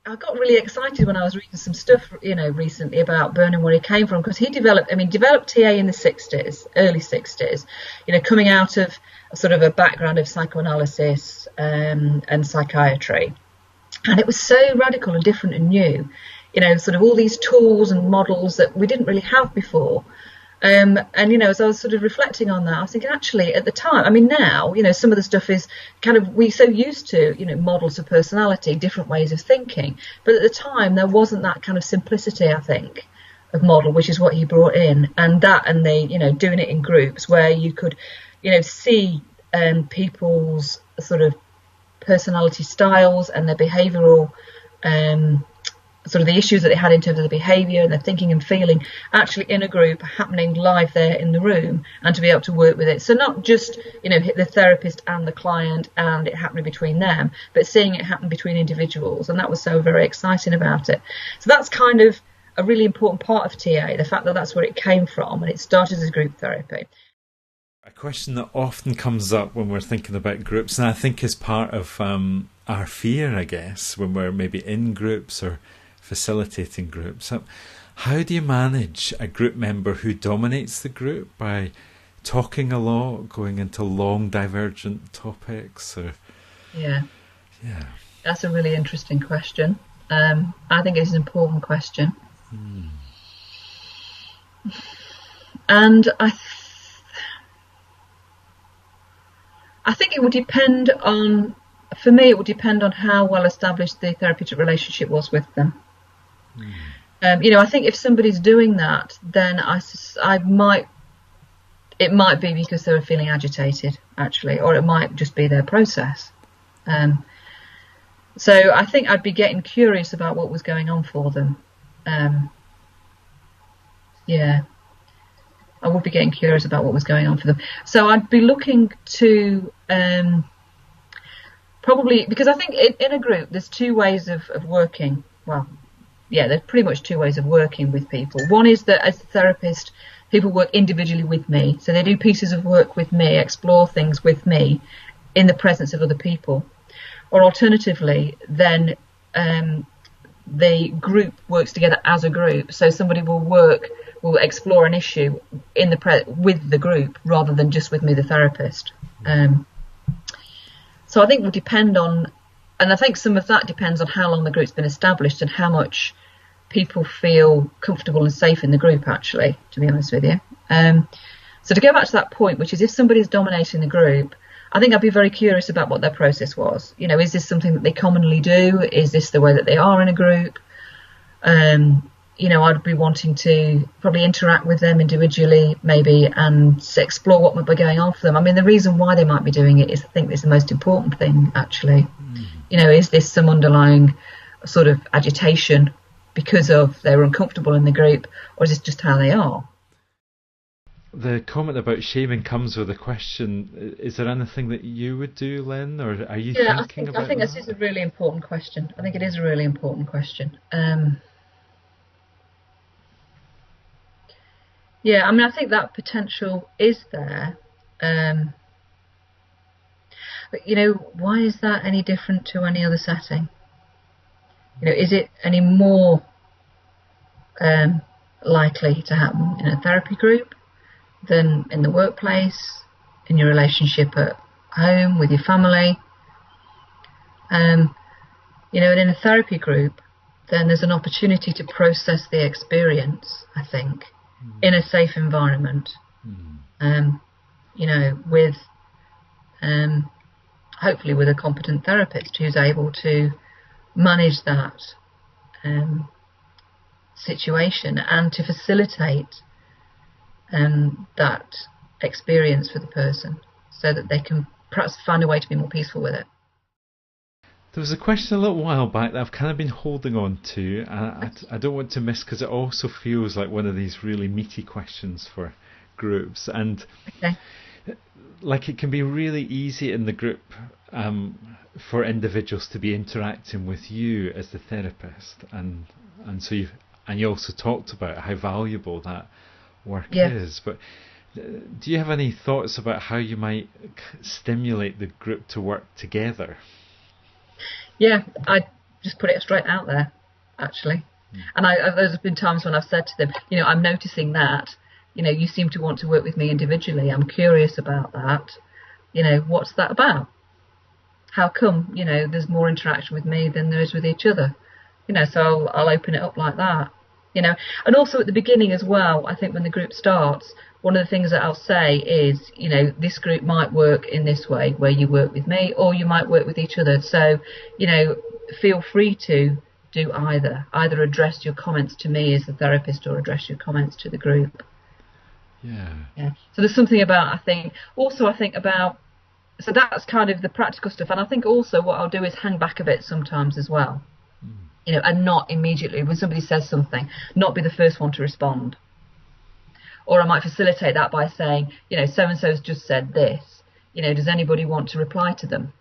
I got really excited when I was reading some stuff, recently about Burnham, where he came from, because he developed TA in the 60s, early 60s, coming out of sort of a background of psychoanalysis and psychiatry. And it was so radical and different and new, sort of all these tools and models that we didn't really have before. And, as I was sort of reflecting on that, I was thinking, actually, at the time, now, some of the stuff is kind of, we're so used to, models of personality, different ways of thinking. But at the time, there wasn't that kind of simplicity, I think, of model, which is what he brought in. And the, doing it in groups where you could, see people's sort of personality styles and their behavioural sort of the issues that they had in terms of the behaviour and their thinking and feeling actually in a group happening live there in the room, and to be able to work with it. So not just, the therapist and the client and it happening between them, but seeing it happen between individuals. And that was so very exciting about it. So that's kind of a really important part of TA, the fact that that's where it came from, and it started as group therapy. A question that often comes up when we're thinking about groups, and I think is part of our fear, I guess, when we're maybe in groups or facilitating groups. How do you manage a group member who dominates the group by talking a lot, going into long divergent topics? Yeah, that's a really interesting question. I think it's an important question. And I think it would depend on, for me, it would depend on how well established the therapeutic relationship was with them. I think if somebody's doing that, then it might be because they were feeling agitated, actually, or it might just be their process. So I think I'd be getting curious about what was going on for them. I would be getting curious about what was going on for them. So I'd be looking to probably, because I think in a group there's two ways of working. Well, there's pretty much two ways of working with people. One is that as a therapist, people work individually with me. So they do pieces of work with me, explore things with me in the presence of other people. Or alternatively, then the group works together as a group. So somebody will explore an issue with the group rather than just with me, the therapist. So I think it will depend on, and I think some of that depends on how long the group's been established and how much people feel comfortable and safe in the group, actually, to be honest with you. So to go back to that point, which is if somebody's dominating the group, I think I'd be very curious about what their process was. Is this something that they commonly do? Is this the way that they are in a group? I'd be wanting to probably interact with them individually, maybe, and explore what might be going on for them. The reason why they might be doing it is, I think, is the most important thing, actually. Is this some underlying sort of agitation because of they're uncomfortable in the group, or is this just how they are? The comment about shaming comes with a question. Is there anything that you would do, Lynn, or are you thinking about that? I think this is a really important question. I think it is a really important question. I think that potential is there. But, why is that any different to any other setting? Is it any more likely to happen in a therapy group than in the workplace, in your relationship at home, with your family? And in a therapy group, then there's an opportunity to process the experience, I think, in a safe environment, with hopefully with a competent therapist who's able to manage that situation and to facilitate that experience for the person so that they can perhaps find a way to be more peaceful with it. There was a question a little while back that I've kind of been holding on to. I don't want to miss, because it also feels like one of these really meaty questions for groups. And like, it can be really easy in the group for individuals to be interacting with you as the therapist, and so you also talked about how valuable that work is. But do you have any thoughts about how you might stimulate the group to work together? Yeah, I just put it straight out there, actually. And there's been times when I've said to them, I'm noticing that, you seem to want to work with me individually. I'm curious about that. What's that about? How come, there's more interaction with me than there is with each other? So I'll open it up like that. And also at the beginning as well, I think when the group starts, one of the things that I'll say is, this group might work in this way, where you work with me, or you might work with each other. So, feel free to do either address your comments to me as the therapist, or address your comments to the group. Yeah. So there's something about, I think about, so that's kind of the practical stuff. And I think also what I'll do is hang back a bit sometimes as well. And not immediately, when somebody says something, not be the first one to respond. Or I might facilitate that by saying, so-and-so's just said this. Does anybody want to reply to them?